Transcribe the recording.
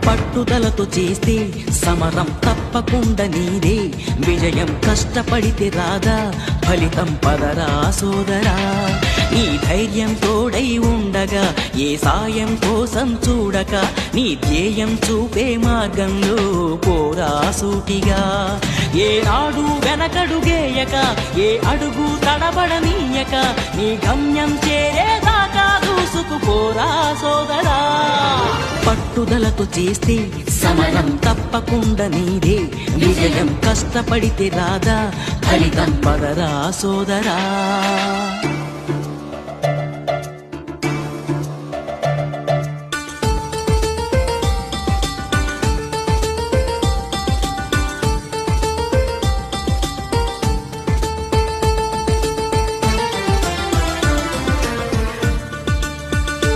పట్టుదలతో చేస్తే సమరం తప్పకుండా నీదే, విజయం కష్టపడితే రాదా ఫలితం పదరా సోదరా. నీ ధైర్యం తోడై ఉండగా ఏ సాయం కోసం చూడక, నీ ధ్యేయం చూపే మార్గంలో పోరా సూటిగా. ఏనాడు వెనకడుగేయక, ఏ అడుగు తడబడనీయక, నీ గమ్యం చేరేదాకా దూసుకుపోరా సోదరా. పట్టుదలతో చేస్తే సమరం తప్పకుండా నీదే, విజయం కష్టపడితే రాదా ఫలితం పదరా సోదరా.